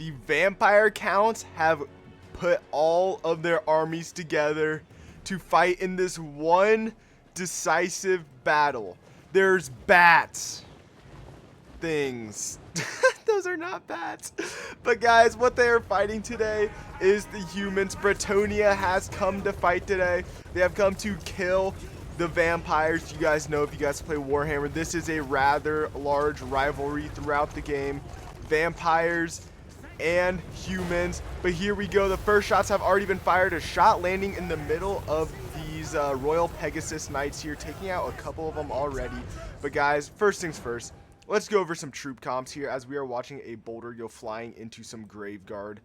The vampire counts have put all of their armies together to fight in this one decisive battle. There's bats. Things. Those are not bats. But guys, what they are fighting today is the humans. Bretonia has come to fight today. They have come to kill the vampires. You guys know, if you guys play Warhammer, this is a rather large rivalry throughout the game. Vampires and humans. But here we go. The first shots have already been fired. A shot landing in the middle of these Royal Pegasus Knights here, taking out a couple of them already. But guys, first things first, let's go over some troop comps here as we are watching a boulder go flying into some grave guard.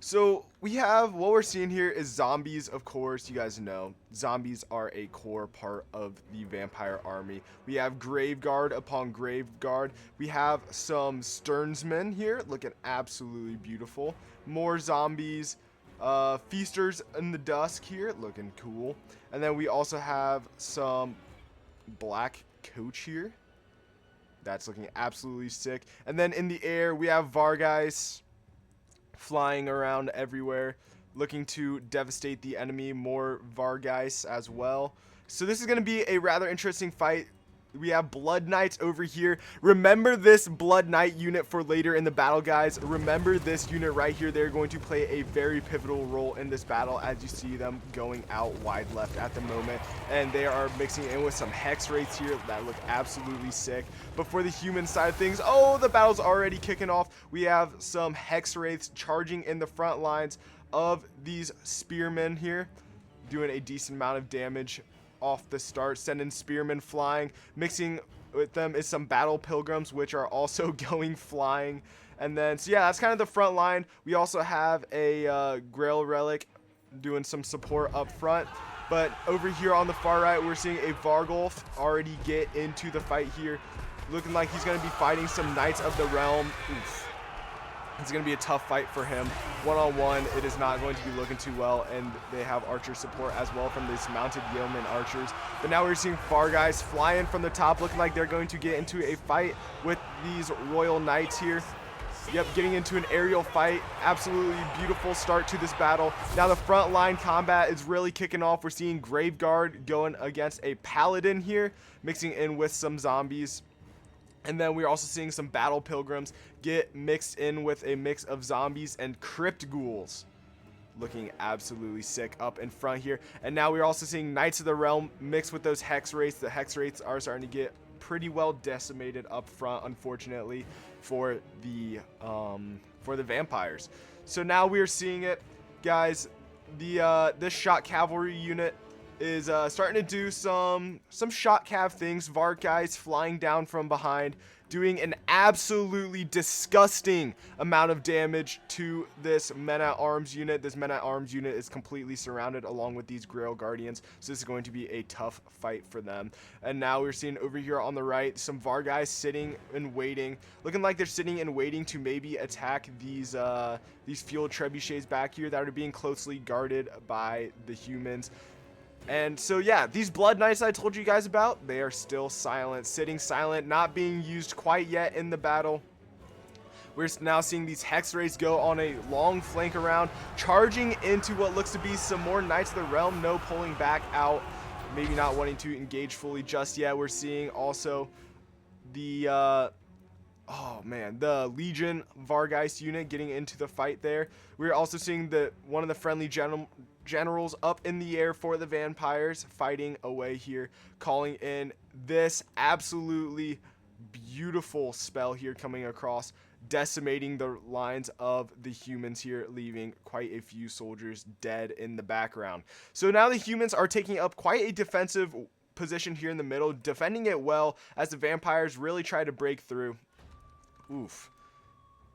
So we have, what we're seeing here is zombies. Of course, you guys know zombies are a core part of the vampire army. We have grave guard upon grave guard. We have some sternsmen here looking absolutely beautiful. More zombies. Feasters in the dusk here looking cool. And then we also have some black coach here. That's looking absolutely sick. And then in the air, we have Vargeis flying around everywhere, looking to devastate the enemy. More Vargeis as well. So this is going to be a rather interesting fight. We have Blood Knights over here. Remember this Blood Knight unit for later in the battle, guys. Remember this unit right here. They're going to play a very pivotal role in this battle, as you see them going out wide left at the moment. And they are mixing in with some Hex Wraiths here that look absolutely sick. But for the human side of things, oh, the battle's already kicking off. We have some Hex Wraiths charging in the front lines of these spearmen here, doing a decent amount of damage off the start, sending spearmen flying. Mixing with them is some battle pilgrims, which are also going flying. And then, so yeah, that's kind of the front line. We also have a Grail Relic doing some support up front. But over here on the far right, we're seeing a Vargolf already get into the fight here, looking like he's going to be fighting some Knights of the Realm. Oof. It's going to be a tough fight for him. One-on-one, it is not going to be looking too well, and they have archer support as well from these mounted yeoman archers. But now we're seeing Vargeis flying from the top, looking like they're going to get into a fight with these Royal Knights here. Yep, getting into an aerial fight. Absolutely beautiful start to this battle. Now the front line combat is really kicking off. We're seeing Graveguard going against a Paladin here, mixing in with some zombies. And then we're also seeing some battle pilgrims get mixed in with a mix of zombies and crypt ghouls. Looking absolutely sick up in front here. And now we're also seeing Knights of the Realm mixed with those Hex Wraiths. The Hex Wraiths are starting to get pretty well decimated up front, unfortunately, for the vampires. So now we're seeing it, guys. This shot cavalry unit is starting to do some shot cav things. Vargeis flying down from behind, doing an absolutely disgusting amount of damage to this men-at-arms unit. This men-at-arms unit is completely surrounded along with these Grail Guardians, so this is going to be a tough fight for them. And now we're seeing over here on the right some Vargeis sitting and waiting, looking like they're sitting and waiting to maybe attack these field trebuchets back here that are being closely guarded by the humans. And so yeah, these Blood Knights I told you guys about, they are still silent, sitting silent, not being used quite yet in the battle. We're now seeing these Hex Wraiths go on a long flank around, charging into what looks to be some more Knights of the Realm. No pulling back out, maybe not wanting to engage fully just yet. We're seeing also the oh man, the Legion Vargeis unit getting into the fight there. We're also seeing one of the friendly generals up in the air for the vampires fighting away here, calling in this absolutely beautiful spell here coming across, decimating the lines of the humans here, leaving quite a few soldiers dead in the background. So now the humans are taking up quite a defensive position here in the middle, defending it well as the vampires really try to break through. Oof.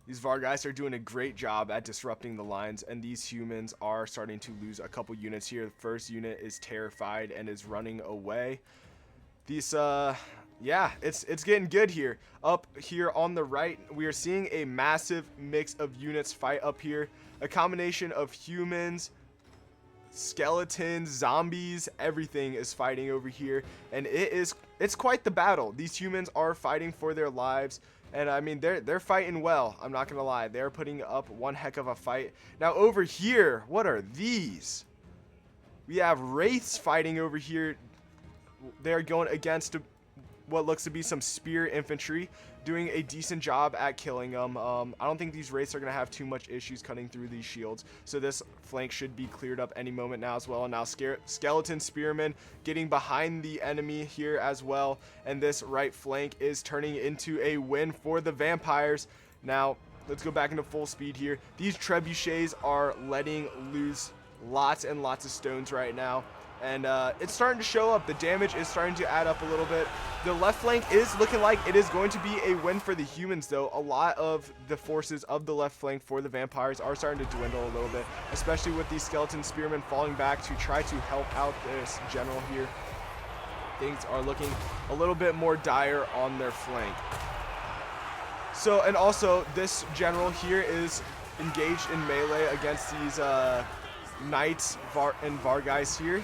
These Vargeis are doing a great job at disrupting the lines, and these humans are starting to lose a couple units here. The first unit is terrified and is running away. These, yeah, it's getting good here. Up here on the right, we are seeing a massive mix of units fight up here. A combination of humans, skeletons, zombies, everything is fighting over here, and it's quite the battle. These humans are fighting for their lives. And I mean, they're fighting well. I'm not gonna lie. They're putting up one heck of a fight. Now over here, what are these? We have wraiths fighting over here. They're going against what looks to be some spear infantry, doing a decent job at killing them. I don't think these wraiths are going to have too much issues cutting through these shields, so this flank should be cleared up any moment now as well. And now skeleton spearmen getting behind the enemy here as well, and this right flank is turning into a win for the vampires. Now let's go back into full speed here. These trebuchets are letting loose lots and lots of stones right now, and it's starting to show up. The damage is starting to add up a little bit. The left flank is looking like it is going to be a win for the humans, though. A lot of the forces of the left flank for the vampires are starting to dwindle a little bit, especially with these skeleton spearmen falling back to try to help out this general here. Things are looking a little bit more dire on their flank. So, and also this general here is engaged in melee against these knights and Vargheists here.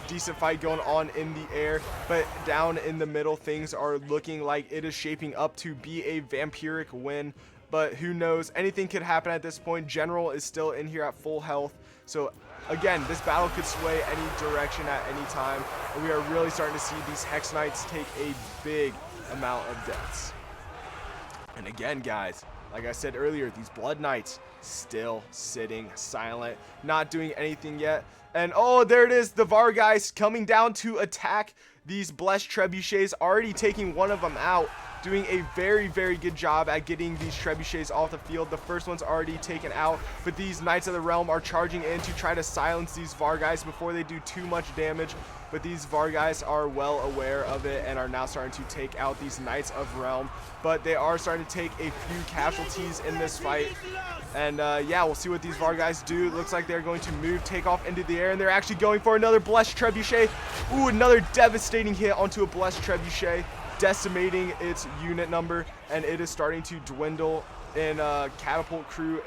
Decent fight going on in the air, but down in the middle things are looking like it is shaping up to be a vampiric win, but who knows, anything could happen at this point. General is still in here at full health, so again, this battle could sway any direction at any time, and we are really starting to see these Hex Knights take a big amount of deaths. And again, guys, like I said earlier, these Blood Knights still sitting silent, not doing anything yet. And oh, there it is, the Vargheists coming down to attack these Blessed Trebuchets, already taking one of them out, doing a very, very good job at getting these trebuchets off the field. The first one's already taken out, but these Knights of the Realm are charging in to try to silence these Vargheists before they do too much damage. But these Vargheists are well aware of it and are now starting to take out these Knights of Realm. But they are starting to take a few casualties in this fight. And yeah, we'll see what these Vargheists do. It looks like they're going to move, take off into the air, and they're actually going for another Blessed Trebuchet. Ooh, another devastating hit onto a Blessed Trebuchet, decimating its unit number, and it is starting to dwindle in catapult crew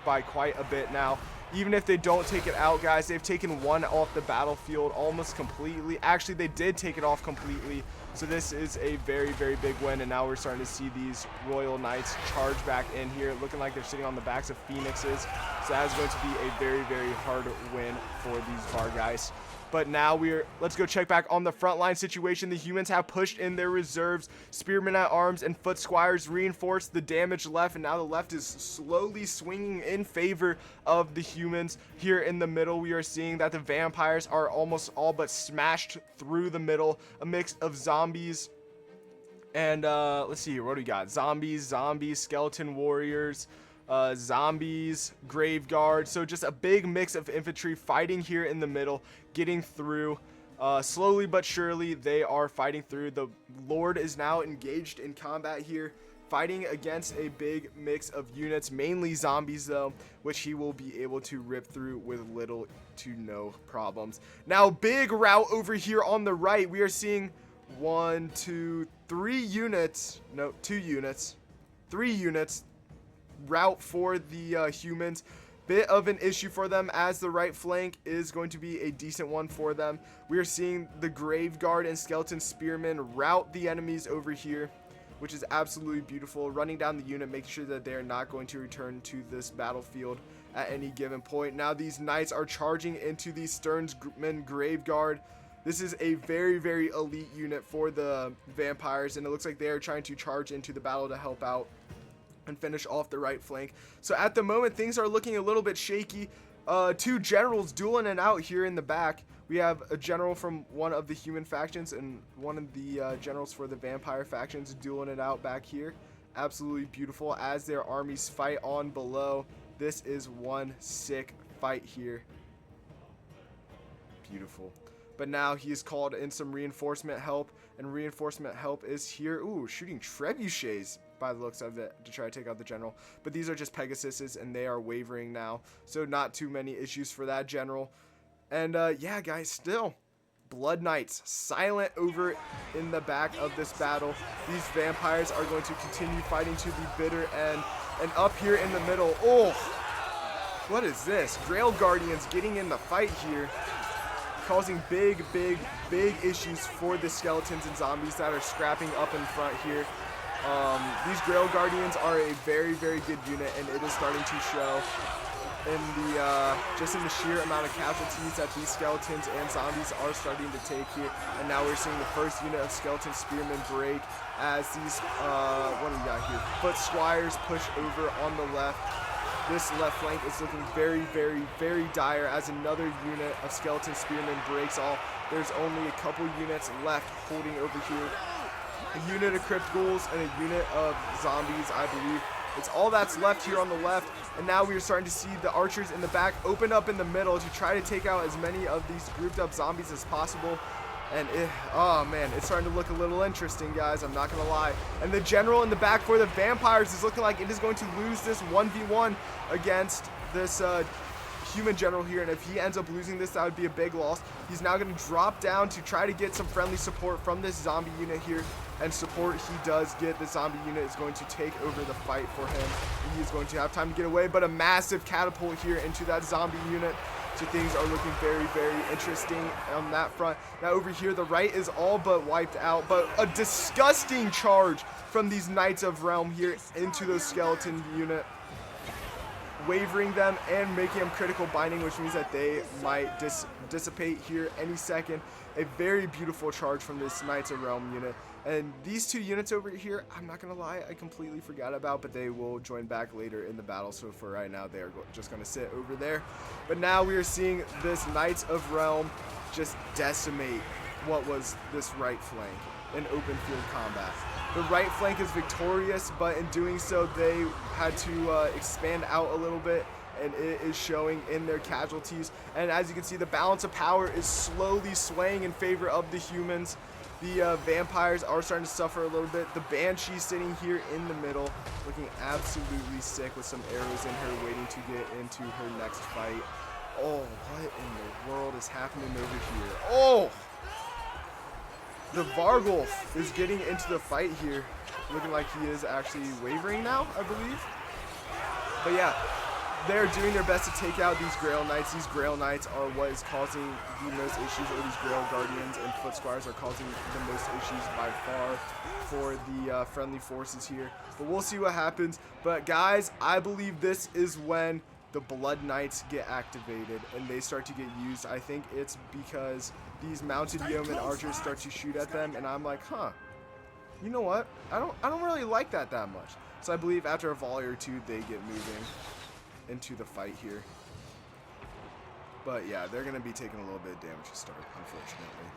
by quite a bit now. Even if they don't take it out, guys, they've taken one off the battlefield almost completely. Actually, they did take it off completely, so this is a very, very big win. And now we're starting to see these Royal Knights charge back in here, looking like they're sitting on the backs of Phoenixes. So that is going to be a very, very hard win for these Vargheists. But now let's go check back on the frontline situation. The humans have pushed in their reserves. Spearmen at arms and foot squires reinforced the damage left, and now the left is slowly swinging in favor of the humans. Here in the middle, we are seeing that the vampires are almost all but smashed through the middle. A mix of zombies and let's see here, what do we got? Zombies, skeleton warriors, zombies, grave guards. So just a big mix of infantry fighting here in the middle, getting through. Slowly but surely they are fighting through. The Lord is now engaged in combat here, fighting against a big mix of units, mainly zombies though, which he will be able to rip through with little to no problems. Now big rout over here on the right. We are seeing 3 units route for the humans. Bit of an issue for them, as the right flank is going to be a decent one for them. We are seeing the Grave Guard and Skeleton Spearmen route the enemies over here, which is absolutely beautiful. Running down the unit, making sure that they are not going to return to this battlefield at any given point. Now these Knights are charging into the Sternsmen Grave Guard. This is a very, very elite unit for the vampires, and it looks like they are trying to charge into the battle to help out and finish off the right flank. So at the moment, things are looking a little bit shaky. 2 generals dueling it out here in the back. We have a general from one of the human factions and one of the generals for the vampire factions dueling it out back here. Absolutely beautiful as their armies fight on below. This is one sick fight here. Beautiful. But now he has called in some reinforcement help, and reinforcement help is here. Ooh, shooting trebuchets by the looks of it to try to take out the general. But these are just Pegasuses, and they are wavering now, so not too many issues for that general. And yeah, guys, still Blood Knights silent over in the back of this battle. These vampires are going to continue fighting to the bitter end. And up here in the middle, oh, what is this? Grail Guardians getting in the fight here, causing big issues for the skeletons and zombies that are scrapping up in front here. These Grail Guardians are a very, very good unit, and it is starting to show in the just in the sheer amount of casualties that these skeletons and zombies are starting to take here. And now we're seeing the first unit of skeleton spearmen break as these what do we got here? Foot squires push over on the left. This left flank is looking very, very, very dire as another unit of skeleton spearmen breaks off. There's only a couple units left holding over here. A unit of crypt ghouls and a unit of zombies, I believe. It's all that's left here on the left, and now we are starting to see the archers in the back open up in the middle to try to take out as many of these grouped up zombies as possible. And oh man, it's starting to look a little interesting, guys, I'm not gonna lie. And the general in the back for the vampires is looking like it is going to lose this 1v1 against this human general here, and if he ends up losing this, that would be a big loss. He's now going to drop down to try to get some friendly support from this zombie unit here, and support he does get. The zombie unit is going to take over the fight for him. He is going to have time to get away, but a massive catapult here into that zombie unit. So things are looking very, very interesting on that front. Now over here, the right is all but wiped out, but a disgusting charge from these Knights of Realm here into the skeleton unit, wavering them and making them critical binding, which means that they might dissipate here any second. A very beautiful charge from this Knights of Realm unit. And these two units over here, I'm not gonna lie, I completely forgot about, but they will join back later in the battle. So for right now, they are just gonna sit over there. But now we are seeing this Knights of Realm just decimate what was this right flank in open field combat. The right flank is victorious, but in doing so, they had to expand out a little bit, and it is showing in their casualties. And as you can see, the balance of power is slowly swaying in favor of the humans. The vampires are starting to suffer a little bit. The Banshee sitting here in the middle, looking absolutely sick with some arrows in her, waiting to get into her next fight. Oh, what in the world is happening over here? Oh! The Vargulf is getting into the fight here, looking like he is actually wavering now, I believe. But yeah, they're doing their best to take out these Grail Knights. These Grail Knights are what is causing the most issues, or these Grail Guardians and Foot Squires are causing the most issues by far for the friendly forces here. But we'll see what happens. But guys, I believe this is when the Blood Knights get activated and they start to get used. I think it's because these mounted yeoman archers start to shoot at them, and I'm like, huh, you know what? I don't really like that much. So I believe after a volley or two, they get moving into the fight here. But yeah, they're gonna be taking a little bit of damage to start, unfortunately.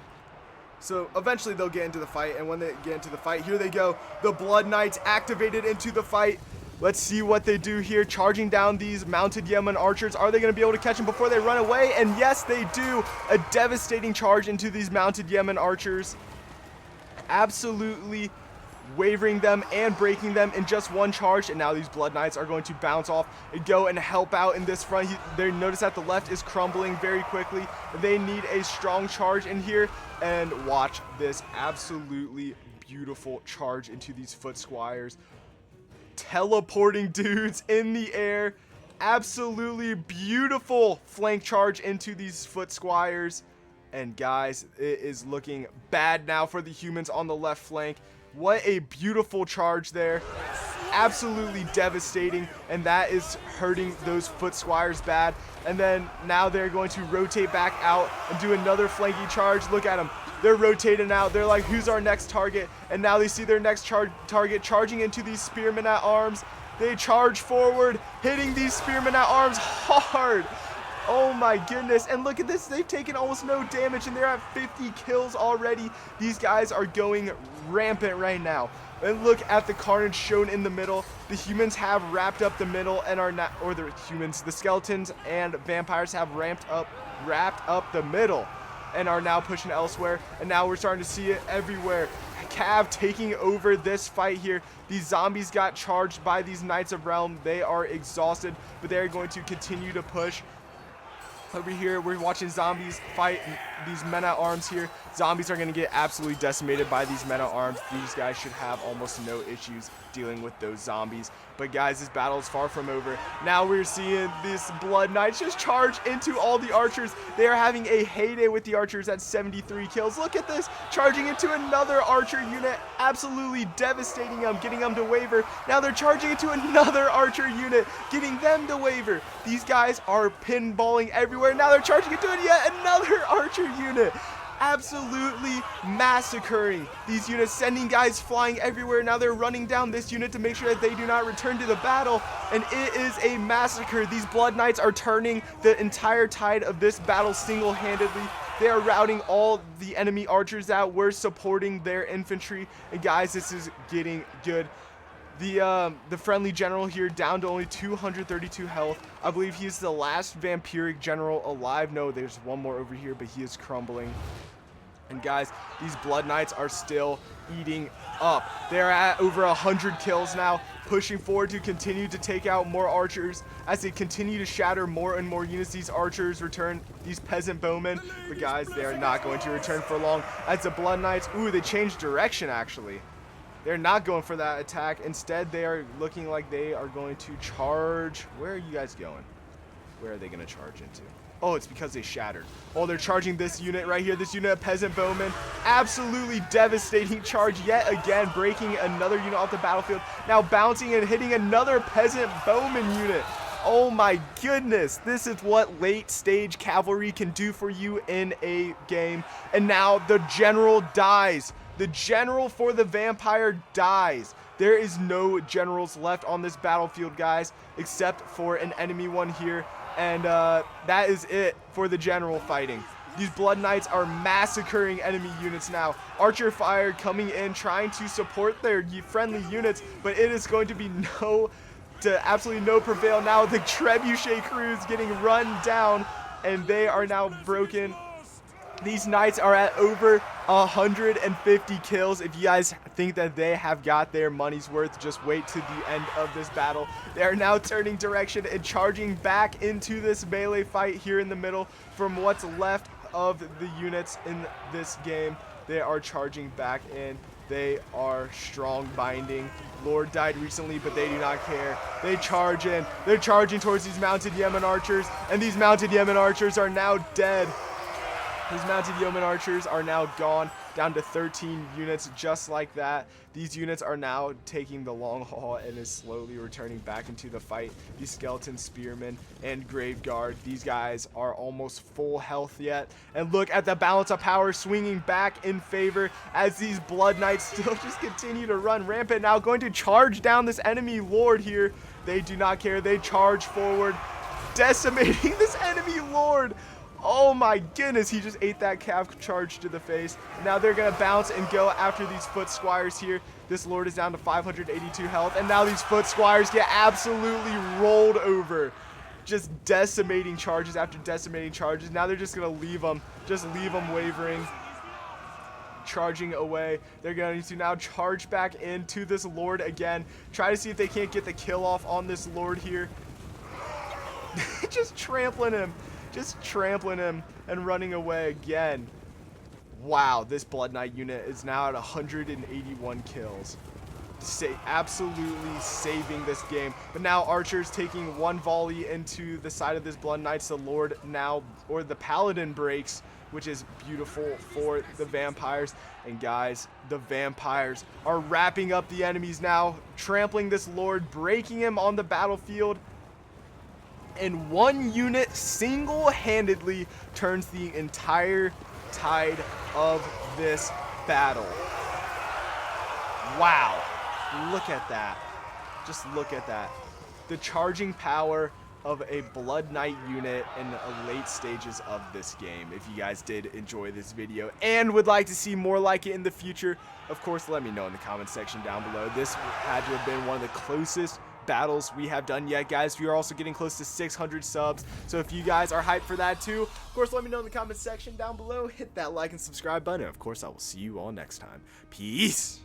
So eventually they'll get into the fight, and when they get into the fight, here they go. The Blood Knights activated into the fight. Let's see what they do here, charging down these mounted yeoman archers. Are they going to be able to catch them before they run away? And yes, they do. A devastating charge into these mounted yeoman archers. Absolutely wavering them and breaking them in just one charge. And now these Blood Knights are going to bounce off and go and help out in this front. They notice that the left is crumbling very quickly. They need a strong charge in here. And watch this absolutely beautiful charge into these Foot Squires. Teleporting dudes in the air. Absolutely beautiful flank charge into these Foot Squires. And guys, it is looking bad now for the humans on the left flank. What a beautiful charge there. Absolutely devastating, and that is hurting those Foot Squires bad. And then now they're going to rotate back out and do another flanky charge. Look at them. They're rotating out. They're like, who's our next target? And now they see their next target charging into these spearmen at arms. They charge forward, hitting these spearmen at arms hard. Oh my goodness. And look at this. They've taken almost no damage, and they're at 50 kills already. These guys are going rampant right now. And look at the carnage shown in the middle. The humans have wrapped up the middle and are not, or the humans, the skeletons and vampires have wrapped up the middle and are now pushing elsewhere. And now we're starting to see it everywhere. Cav taking over this fight here. These zombies got charged by these Knights of Realm. They are exhausted, but they're going to continue to push. Over here, we're watching zombies fight these men-at-arms here. Zombies are going to get absolutely decimated by these men-at-arms. These guys should have almost no issues dealing with those zombies. But guys, this battle is far from over. Now we're seeing this Blood Knights just charge into all the archers. They are having a heyday with the archers at 73 kills. Look at this, charging into another archer unit, absolutely devastating them, getting them to waver. Now they're charging into another archer unit, getting them to waver. These guys are pinballing everywhere. Now they're charging into yet another archer unit, absolutely massacring these units, sending guys flying everywhere. Now they're running down this unit to make sure that they do not return to the battle, and it is a massacre. These Blood Knights are turning the entire tide of this battle single-handedly. They are routing all the enemy archers that were supporting their infantry, and guys, this is getting good. The friendly general here down to only 232 health. I believe he's the last vampiric general alive. No, there's one more over here, but he is crumbling. And guys, these Blood Knights are still eating up. They're at over 100 kills now, pushing forward to continue to take out more archers as they continue to shatter more and more units. These archers return, these peasant bowmen, but guys, they are not going to return for long as the Blood Knights, ooh, they changed direction actually. They're not going for that attack. Instead, they are looking like they are going to charge. Where are you guys going? Where are they going to charge into? Oh, it's because they shattered. Oh, they're charging this unit right here. This unit of peasant bowmen. Absolutely devastating charge yet again, breaking another unit off the battlefield. Now bouncing and hitting another peasant bowman unit. Oh my goodness, this is what late stage cavalry can do for you in a game. And now the general dies. The general for the vampire dies. There is no generals left on this battlefield, guys, except for an enemy one here. And that is it for the general fighting. These Blood Knights are massacring enemy units now. Archer fire coming in, trying to support their friendly units, but it is going to be absolutely no prevail. Now the trebuchet crew is getting run down, and they are now broken. These knights are at over 150 kills. If you guys think that they have got their money's worth, just wait to the end of this battle. They are now turning direction and charging back into this melee fight here in the middle. From what's left of the units in this game, they are charging back in. They are strong binding. Lord died recently, but they do not care. They charge in. They're charging towards these mounted yeoman archers, and these mounted yeoman archers are now dead. These mounted yeoman archers are now gone, down to 13 units just like that. These units are now taking the long haul and is slowly returning back into the fight. These skeleton spearmen and grave guard, these guys are almost full health yet. And look at the balance of power swinging back in favor as these Blood Knights still just continue to run rampant. Now going to charge down this enemy lord here. They do not care. They charge forward, decimating this enemy lord. Oh my goodness, he just ate that calf charge to the face. Now they're going to bounce and go after these foot squires here. This lord is down to 582 health, and now these foot squires get absolutely rolled over. Just decimating charges after decimating charges. Now they're just going to leave them wavering, charging away. They're going to now charge back into this lord again. Try to see if they can't get the kill off on this lord here. Just trampling him and running away again. Wow, this Blood Knight unit is now at 181 kills. Absolutely saving this game. But now archers taking one volley into the side of this Blood Knights. The Lord now, or the Paladin breaks, which is beautiful for the vampires. And guys, the vampires are wrapping up the enemies now, trampling this Lord, breaking him on the battlefield. And one unit single-handedly turns the entire tide of this battle. Wow. Look at that. Just look at that. The charging power of a Blood Knight unit in the late stages of this game. If you guys did enjoy this video and would like to see more like it in the future, of course, let me know in the comment section down below. This had to have been one of the closest battles we have done yet, guys. We are also getting close to 600 subs, so if you guys are hyped for that too, of course, let me know in the comment section down below. Hit that like and subscribe button. Of course, I will see you all next time. Peace.